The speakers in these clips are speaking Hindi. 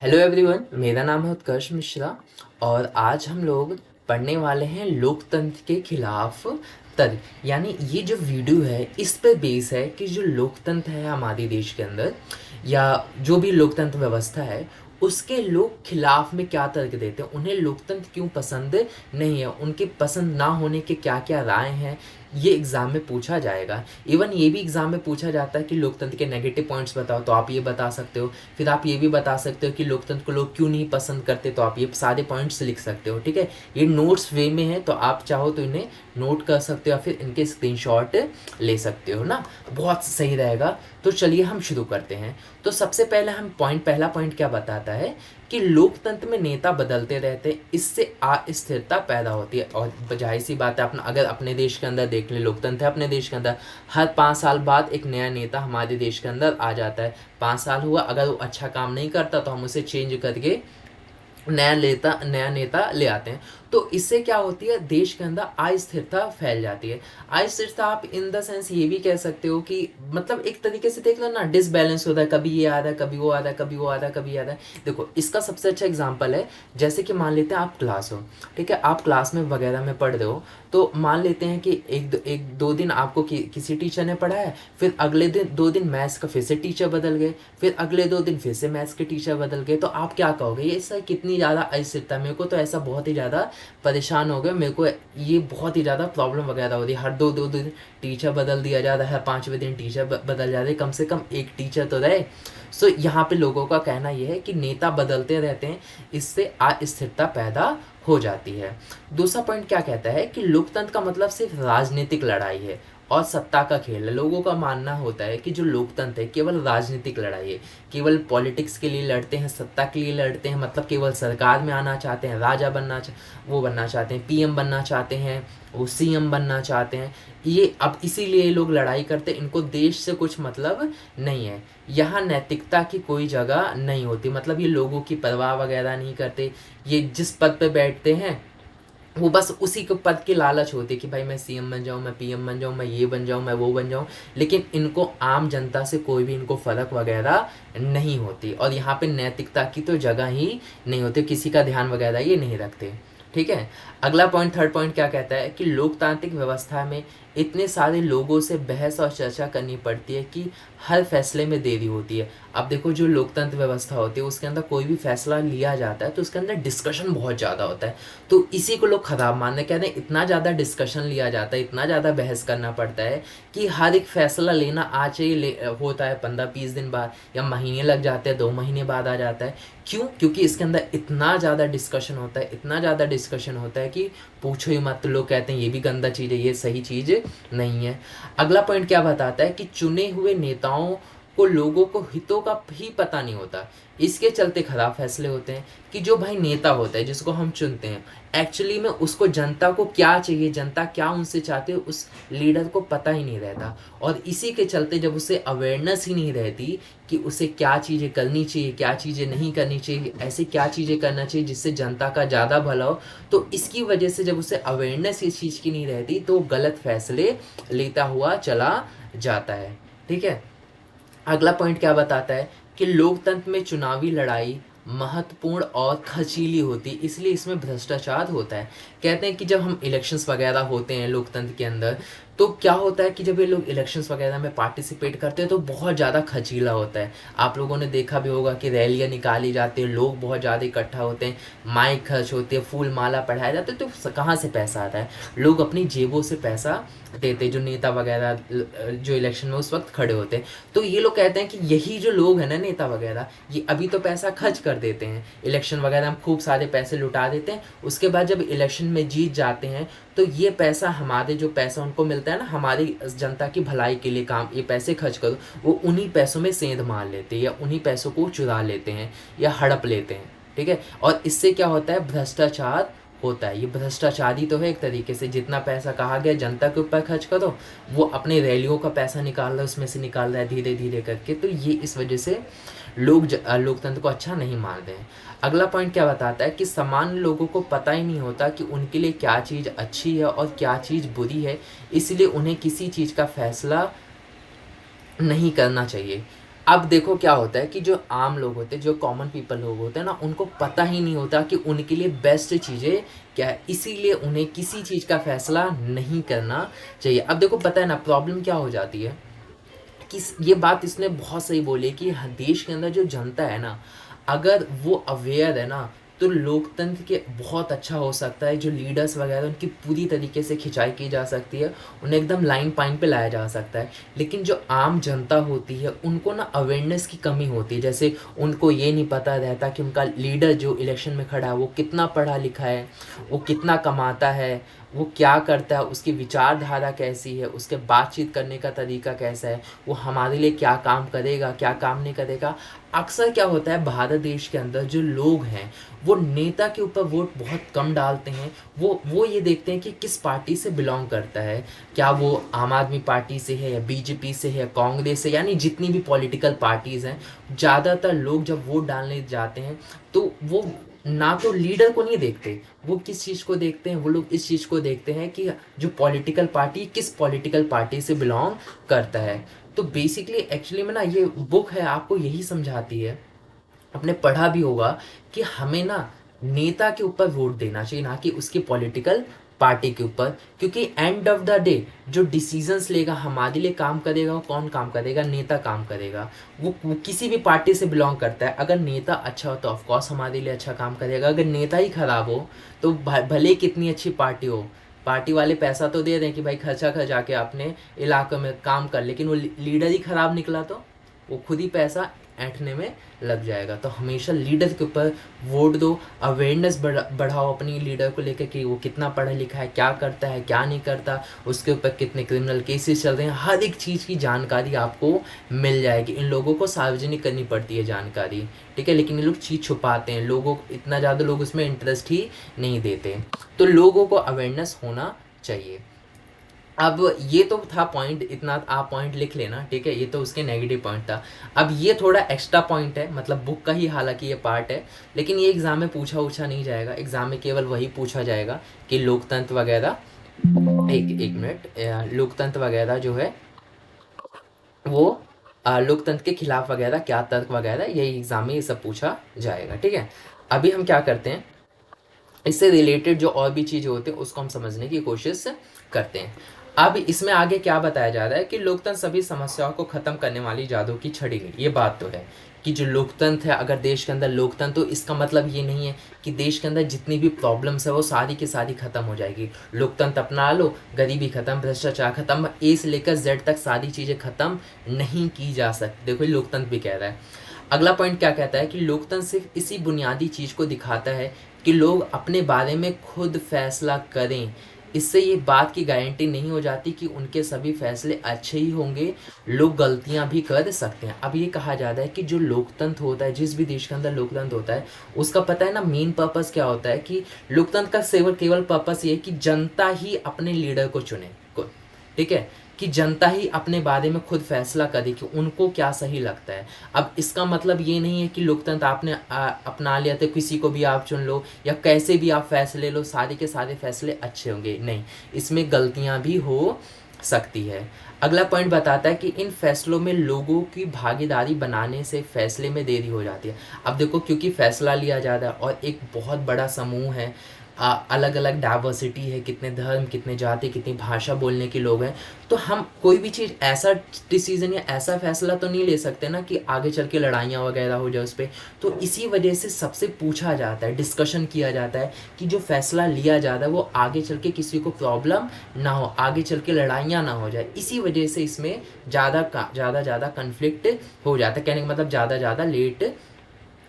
हेलो एवरीवन, मेरा नाम है उत्कर्ष मिश्रा और आज हम लोग पढ़ने वाले हैं लोकतंत्र के खिलाफ तर्क। यानी ये जो वीडियो है इस पे बेस है कि जो लोकतंत्र है हमारे देश के अंदर या जो भी लोकतंत्र व्यवस्था है उसके लोग खिलाफ में क्या तर्क देते हैं, उन्हें लोकतंत्र क्यों पसंद नहीं है, उनके पसंद ना होने के क्या क्या राय हैं, ये एग्ज़ाम में पूछा जाएगा। इवन ये भी एग्ज़ाम में पूछा जाता है कि लोकतंत्र के नेगेटिव पॉइंट्स बताओ, तो आप ये बता सकते हो। फिर आप ये भी बता सकते हो कि लोकतंत्र को लोग क्यों नहीं पसंद करते, तो आप ये सारे पॉइंट्स लिख सकते हो। ठीक है, ये नोट्स वे में है, तो आप चाहो तो इन्हें नोट कर सकते हो या फिर इनके स्क्रीनशॉट ले सकते हो ना, बहुत सही रहेगा। तो चलिए हम शुरू करते हैं। तो सबसे पहले हम पहला पॉइंट क्या बताता है कि लोकतंत्र में नेता बदलते रहते हैं, इससे अस्थिरता पैदा होती है। और जाहिर सी बात है, अपना अगर अपने देश के अंदर देख ले, लोकतंत्र है अपने देश के अंदर, हर 5 साल बाद एक नया नेता हमारे देश के अंदर आ जाता है। 5 साल हुआ, अगर वो अच्छा काम नहीं करता तो हम उसे चेंज करके नया नेता ले आते हैं। तो इससे क्या होती है, देश के अंदर अस्थिरता फैल जाती है। अस्थिरता आप इन द सेंस ये भी कह सकते हो कि मतलब एक तरीके से देख लो ना, डिसबैलेंस होता है, कभी ये आ रहा है, कभी वो आ रहा है, कभी वो आ रहा है, कभी आ रहा है। देखो इसका सबसे अच्छा एग्जांपल है, जैसे कि मान लेते हैं आप क्लास हो, ठीक है, आप क्लास में वगैरह में पढ़ रहे हो, तो मान लेते हैं कि एक दो दिन आपको किसी टीचर ने पढ़ाया, फिर अगले दिन 2 दिन मैथ्स का फिर से टीचर बदल गए, फिर अगले 2 दिन फिर से मैथ्स के टीचर बदल गए, तो आप क्या कहोगे, ये सर कितनी ज़्यादा अस्थिरता, मेरे को तो ऐसा बहुत ही ज़्यादा परेशान हो गए, मेरे को ये बहुत ही ज़्यादा प्रॉब्लम वगैरह हो रही है, हर दो दिन टीचर बदल दिया जा रहा है, हर 5वें दिन टीचर बदल जा रहे, कम से कम एक टीचर तो रहे। सो यहाँ पे लोगों का कहना यह है कि नेता बदलते रहते हैं, इससे अस्थिरता पैदा हो जाती है। दूसरा पॉइंट क्या कहता है कि लोकतंत्र का मतलब सिर्फ राजनीतिक लड़ाई है और सत्ता का खेल है। लोगों का मानना होता है कि जो लोकतंत्र है केवल राजनीतिक लड़ाई है, केवल पॉलिटिक्स के लिए लड़ते हैं, सत्ता के लिए लड़ते हैं, मतलब केवल सरकार में आना चाहते हैं, राजा वो बनना चाहते हैं, पीएम बनना चाहते हैं, वो सीएम बनना चाहते हैं। ये अब इसीलिए लोग लड़ाई करते हैं, इनको देश से कुछ मतलब नहीं है, यहाँ नैतिकता की कोई जगह नहीं होती, मतलब ये लोगों की परवाह वगैरह नहीं करते। ये जिस पद पे बैठते हैं वो बस उसी के पद की लालच होती है कि भाई मैं सीएम बन जाऊँ, मैं पीएम बन जाऊँ, मैं ये बन जाऊँ, मैं वो बन जाऊँ, लेकिन इनको आम जनता से कोई भी इनको फ़र्क वगैरह नहीं होती, और यहाँ पे नैतिकता की तो जगह ही नहीं होती, किसी का ध्यान वगैरह ये नहीं रखते। ठीक है, अगला पॉइंट, थर्ड पॉइंट क्या कहता है कि लोकतांत्रिक व्यवस्था में इतने सारे लोगों से बहस और चर्चा करनी पड़ती है कि हर फैसले में देरी होती है। अब देखो जो लोकतंत्र व्यवस्था होती है उसके अंदर कोई भी फैसला लिया जाता है तो उसके अंदर डिस्कशन बहुत ज़्यादा होता है, तो इसी को लोग ख़राब मानने कहते हैं, इतना ज़्यादा डिस्कशन लिया जाता है, इतना ज़्यादा बहस करना पड़ता है कि हर एक फैसला लेना आज चाहिए होता है 15-20 दिन बाद, या महीने लग जाते हैं, 2 महीने बाद आ जाता है। क्यों? क्योंकि इसके अंदर इतना ज़्यादा डिस्कशन होता है, इतना ज़्यादा डिस्कशन होता है कि पूछो ही मत। लोग कहते हैं ये भी गंदा चीज़ है, ये सही चीज़ नहीं है। अगला पॉइंट क्या बताता है कि चुने हुए नेताओं को लोगों को हितों का ही पता नहीं होता, इसके चलते खराब फैसले होते हैं। कि जो भाई नेता होता है जिसको हम चुनते हैं, एक्चुअली में उसको जनता को क्या चाहिए, जनता क्या उनसे चाहते है, उस लीडर को पता ही नहीं रहता, और इसी के चलते जब उसे अवेयरनेस ही नहीं रहती कि उसे क्या चीज़ें करनी चाहिए, क्या चीज़ें नहीं करनी चाहिए, ऐसे क्या चीज़ें करना चाहिए जिससे जनता का ज़्यादा भला हो, तो इसकी वजह से जब उसे अवेयरनेस इस चीज़ की नहीं रहती तो गलत फैसले लेता हुआ चला जाता है। ठीक है, अगला पॉइंट क्या बताता है कि लोकतंत्र में चुनावी लड़ाई महत्वपूर्ण और खर्चीली होती है, इसलिए इसमें भ्रष्टाचार होता है। कहते हैं कि जब हम इलेक्शंस वगैरह होते हैं लोकतंत्र के अंदर, तो क्या होता है कि जब ये लोग इलेक्शंस वगैरह में पार्टिसिपेट करते हैं तो बहुत ज़्यादा खर्चीला होता है। आप लोगों ने देखा भी होगा कि रैलियाँ निकाली जाती हैं, लोग बहुत ज़्यादा इकट्ठा होते हैं, माइक खर्च होते हैं, फूल माला पढ़ाया जाता है, तो कहाँ से पैसा आता है, लोग अपनी जेबों से पैसा देते हैं, जो नेता वगैरह जो इलेक्शन में उस वक्त खड़े होते हैं। तो ये लोग कहते हैं कि यही जो लोग हैं ना, नेता वगैरह, ये अभी तो पैसा खर्च कर देते हैं इलेक्शन वगैरह में, खूब सारे पैसे लुटा देते हैं, उसके बाद जब इलेक्शन में जीत जाते हैं तो ये पैसा, हमारे जो पैसा उनको मिलता है ना, हमारी जनता की भलाई के लिए काम, ये पैसे खर्च करो, वो उन्हीं पैसों में सेंध मार लेते हैं या उन्हीं पैसों को चुरा लेते हैं या हड़प लेते हैं। ठीक है, और इससे क्या होता है, भ्रष्टाचार होता है। ये भ्रष्टाचारी तो है एक तरीके से, जितना पैसा कहा गया जनता के ऊपर खर्च करो, वो अपने रैलियों का पैसा निकाल रहा है, उसमें से निकाल रहा है धीरे धीरे करके, तो ये इस वजह से लोग लोकतंत्र को अच्छा नहीं मानते हैं। अगला पॉइंट क्या बताता है कि सामान्य लोगों को पता ही नहीं होता कि उनके लिए क्या चीज़ अच्छी है और क्या चीज़ बुरी है, इसलिए उन्हें किसी चीज़ का फैसला नहीं करना चाहिए। अब देखो क्या होता है कि जो आम लोग होते हैं, जो कॉमन पीपल लोग होते हैं ना, उनको पता ही नहीं होता कि उनके लिए बेस्ट चीज़ें क्या है, इसीलिए उन्हें किसी चीज़ का फैसला नहीं करना चाहिए। अब देखो पता है ना प्रॉब्लम क्या हो जाती है कि ये बात इसने बहुत सही बोली कि देश के अंदर जो जनता है ना, अगर वो अवेयर है ना, तो लोकतंत्र के बहुत अच्छा हो सकता है। जो लीडर्स वगैरह उनकी पूरी तरीके से खिंचाई की जा सकती है, उन्हें एकदम लाइन पाइन पे लाया जा सकता है। लेकिन जो आम जनता होती है उनको ना अवेयरनेस की कमी होती है। जैसे उनको ये नहीं पता रहता कि उनका लीडर जो इलेक्शन में खड़ा है वो कितना पढ़ा लिखा है, वो कितना कमाता है, वो क्या करता है, उसकी विचारधारा कैसी है, उसके बातचीत करने का तरीका कैसा है, वो हमारे लिए क्या काम करेगा, क्या काम नहीं करेगा। अक्सर क्या होता है भारत देश के अंदर जो लोग हैं वो नेता के ऊपर वोट बहुत कम डालते हैं। वो ये देखते हैं कि किस पार्टी से बिलोंग करता है, क्या वो आम आदमी पार्टी से है या बीजेपी से है या कांग्रेस से, यानी जितनी भी पॉलिटिकल पार्टीज़ हैं। ज़्यादातर लोग जब वोट डालने जाते हैं तो वो ना तो लीडर को नहीं देखते, वो किस चीज़ को देखते हैं, वो लोग इस चीज़ को देखते हैं कि जो पॉलिटिकल पार्टी किस पॉलिटिकल पार्टी से बिलोंग करता है। तो बेसिकली एक्चुअली में ना ये बुक है आपको यही समझाती है, आपने पढ़ा भी होगा, कि हमें ना नेता के ऊपर वोट देना चाहिए, ना कि उसकी पॉलिटिकल पार्टी के ऊपर। क्योंकि एंड ऑफ द डे जो डिसीजंस लेगा, हमारे लिए काम करेगा, वो कौन काम करेगा, नेता काम करेगा। वो किसी भी पार्टी से बिलोंग करता है, अगर नेता अच्छा हो तो ऑफकोर्स हमारे लिए अच्छा काम करेगा। अगर नेता ही खराब हो तो भले कितनी अच्छी पार्टी हो, पार्टी वाले पैसा तो दे रहे हैं कि भाई खर्चा खर्चा के अपने इलाके में काम कर, लेकिन वो लीडर ही खराब निकला तो वो खुद ही पैसा ऐंठने में लग जाएगा। तो हमेशा लीडर के ऊपर वोट दो, अवेयरनेस बढ़ाओ अपनी लीडर को लेकर कि वो कितना पढ़ा लिखा है, क्या करता है, क्या नहीं करता, उसके ऊपर कितने क्रिमिनल केसेस चल रहे हैं, हर एक चीज़ की जानकारी आपको मिल जाएगी। इन लोगों को सार्वजनिक करनी पड़ती है जानकारी, ठीक है, लेकिन ये लोग चीज़ छुपाते हैं, लोगों इतना ज़्यादा लोग उसमें इंटरेस्ट ही नहीं देते। तो लोगों को अवेयरनेस होना चाहिए। अब ये तो था पॉइंट, इतना आप पॉइंट लिख लेना, ठीक है, ये तो उसके नेगेटिव पॉइंट था। अब ये थोड़ा एक्स्ट्रा पॉइंट है, मतलब बुक का ही हालांकि ये पार्ट है, लेकिन ये एग्ज़ाम में पूछा नहीं जाएगा। एग्ज़ाम में केवल वही पूछा जाएगा कि लोकतंत्र वगैरह, एक एक मिनट, लोकतंत्र वगैरह जो है वो लोकतंत्र के खिलाफ वगैरह क्या तर्क वगैरह, यही एग्ज़ाम में ये सब पूछा जाएगा, ठीक है। अभी हम क्या करते हैं, इससे रिलेटेड जो और भी चीज़ें होती हैं उसको हम समझने की कोशिश करते हैं। अब इसमें आगे क्या बताया जा रहा है कि लोकतंत्र सभी समस्याओं को खत्म करने वाली जादू की छड़ी है। ये बात तो है कि जो लोकतंत्र है, अगर देश के अंदर लोकतंत्र, तो इसका मतलब ये नहीं है कि देश के अंदर जितनी भी प्रॉब्लम्स है वो सारी की सारी खत्म हो जाएगी। लोकतंत्र अपना लो, गरीबी खत्म, भ्रष्टाचार खत्म, ए से लेकर जेड तक सारी चीज़ें खत्म नहीं की जा सकती। देखो ये लोकतंत्र भी कह रहा है। अगला पॉइंट क्या कहता है कि लोकतंत्र सिर्फ इसी बुनियादी चीज़ को दिखाता है कि लोग अपने बारे में खुद फैसला करें। इससे ये बात की गारंटी नहीं हो जाती कि उनके सभी फैसले अच्छे ही होंगे, लोग गलतियां भी कर सकते हैं। अब ये कहा जाता है कि जो लोकतंत्र होता है, जिस भी देश के अंदर लोकतंत्र होता है, उसका पता है ना मेन पर्पस क्या होता है, कि लोकतंत्र का केवल पर्पस ये है कि जनता ही अपने लीडर को चुने, ठीक है, कि जनता ही अपने बारे में खुद फैसला करे कि उनको क्या सही लगता है। अब इसका मतलब ये नहीं है कि लोकतंत्र आपने अपना लिया तो किसी को भी आप चुन लो या कैसे भी आप फैसले लो, सारे के सारे फैसले अच्छे होंगे, नहीं, इसमें गलतियां भी हो सकती है। अगला पॉइंट बताता है कि इन फैसलों में लोगों की भागीदारी बनाने से फैसले में देरी हो जाती है। अब देखो क्योंकि फैसला लिया जाता है और एक बहुत बड़ा समूह है, अलग अलग डाइवर्सिटी है, कितने धर्म, कितने जाति, कितनी भाषा बोलने के लोग हैं, तो हम कोई भी चीज़ ऐसा डिसीजन या ऐसा फैसला तो नहीं ले सकते ना कि आगे चल के लड़ाइयाँ वगैरह हो जाए उस पर। तो इसी वजह से सबसे पूछा जाता है, डिस्कशन किया जाता है कि जो फैसला लिया जाता है वो आगे चल के किसी को प्रॉब्लम ना हो, आगे चल के लड़ाइयाँ ना हो जाए। इसी वजह से इसमें ज़्यादा कन्फ्लिक्ट हो जाता है। कहने का मतलब ज़्यादा लेट,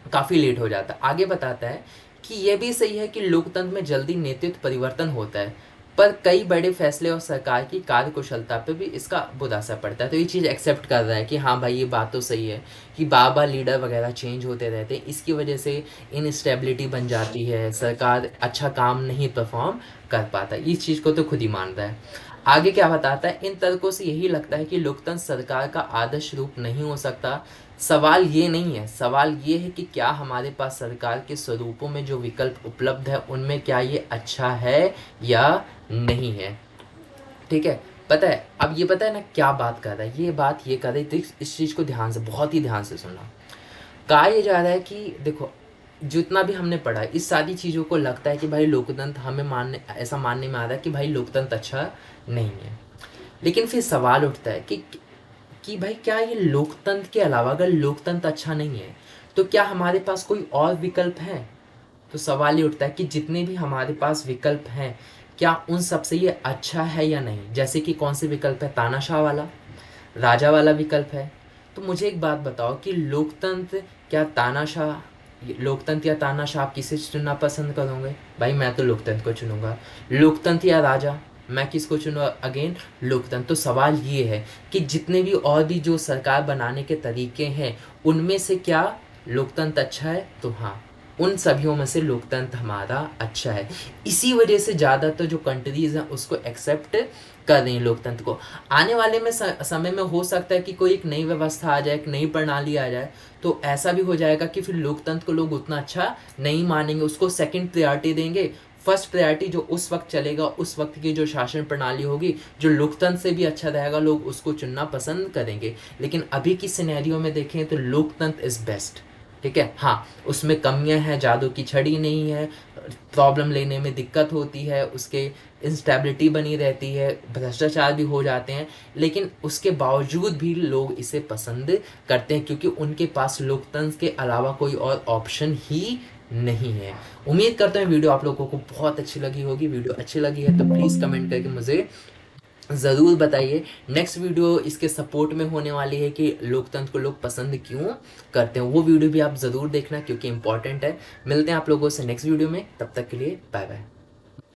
काफ़ी लेट हो जाता है। आगे बताता है कि यह भी सही है कि लोकतंत्र में जल्दी नेतृत्व परिवर्तन होता है, पर कई बड़े फैसले और सरकार की कार्यकुशलता पे भी इसका बुरा असर पड़ता है। तो ये चीज़ एक्सेप्ट कर रहा है कि हाँ भाई ये बात तो सही है कि बार बार लीडर वगैरह चेंज होते रहते हैं, इसकी वजह से इनस्टेबिलिटी बन जाती है, सरकार अच्छा काम नहीं परफॉर्म कर पाता। इस चीज़ को तो खुद ही मान रहा है। आगे क्या बताता है, इन तर्कों से यही लगता है कि लोकतंत्र सरकार का आदर्श रूप नहीं हो सकता। सवाल ये नहीं है, सवाल ये है कि क्या हमारे पास सरकार के स्वरूपों में जो विकल्प उपलब्ध है उनमें क्या ये अच्छा है या नहीं है, ठीक है। पता है, अब ये पता है ना क्या बात कर रहा है, ये बात ये कर रही थी, इस चीज़ को ध्यान से, बहुत ही ध्यान से सुनना। कहा ये जा रहा है कि देखो, जितना भी हमने पढ़ा है इस सारी चीज़ों को लगता है कि भाई लोकतंत्र, हमें मानने, ऐसा मानने में आ रहा है कि भाई लोकतंत्र अच्छा नहीं है। लेकिन फिर सवाल उठता है कि भाई क्या ये लोकतंत्र के अलावा, अगर लोकतंत्र अच्छा नहीं है तो क्या हमारे पास कोई और विकल्प है? तो सवाल ये उठता है कि जितने भी हमारे पास विकल्प हैं, क्या उन सब से ये अच्छा है या नहीं? जैसे कि कौन से विकल्प है? तानाशाह वाला, राजा वाला विकल्प है। तो मुझे एक बात बताओ कि लोकतंत्र, क्या तानाशाह, लोकतंत्र या तानाशाह, आप किसे चुनना पसंद करोगे? भाई मैं तो लोकतंत्र को चुनूंगा। लोकतंत्र या राजा, मैं किसको चुनूंगा? अगेन लोकतंत्र। तो सवाल ये है कि जितने भी और भी जो सरकार बनाने के तरीके हैं, उनमें से क्या लोकतंत्र अच्छा है? तो हाँ, उन सभीयों में से लोकतंत्र हमारा अच्छा है। इसी वजह से ज़्यादातर जो कंट्रीज़ हैं उसको एक्सेप्ट कर रही हैं लोकतंत्र को। आने वाले में समय में हो सकता है कि कोई एक नई व्यवस्था आ जाए, एक नई प्रणाली आ जाए, तो ऐसा भी हो जाएगा कि फिर लोकतंत्र को लोग उतना अच्छा नहीं मानेंगे, उसको सेकंड प्रायोरिटी देंगे। फर्स्ट प्रायोरिटी जो उस वक्त चलेगा, उस वक्त की जो शासन प्रणाली होगी, जो लोकतंत्र से भी अच्छा रहेगा, लोग उसको चुनना पसंद करेंगे। लेकिन अभी की सिनेरियो में देखें तो लोकतंत्र इज़ बेस्ट। ठीक है, हाँ उसमें कमियां हैं, जादू की छड़ी नहीं है, प्रॉब्लम लेने में दिक्कत होती है, उसके इंस्टेबिलिटी बनी रहती है, भ्रष्टाचार भी हो जाते हैं, लेकिन उसके बावजूद भी लोग इसे पसंद करते हैं क्योंकि उनके पास लोकतंत्र के अलावा कोई और ऑप्शन ही नहीं है। उम्मीद करता हूँ वीडियो आप लोगों को बहुत अच्छी लगी होगी। वीडियो अच्छी लगी है तो प्लीज़ कमेंट करके मुझे ज़रूर बताइए। नेक्स्ट वीडियो इसके सपोर्ट में होने वाली है कि लोकतंत्र को लोग पसंद क्यों करते हैं, वो वीडियो भी आप ज़रूर देखना क्योंकि इंपॉर्टेंट है। मिलते हैं आप लोगों से नेक्स्ट वीडियो में, तब तक के लिए बाय बाय।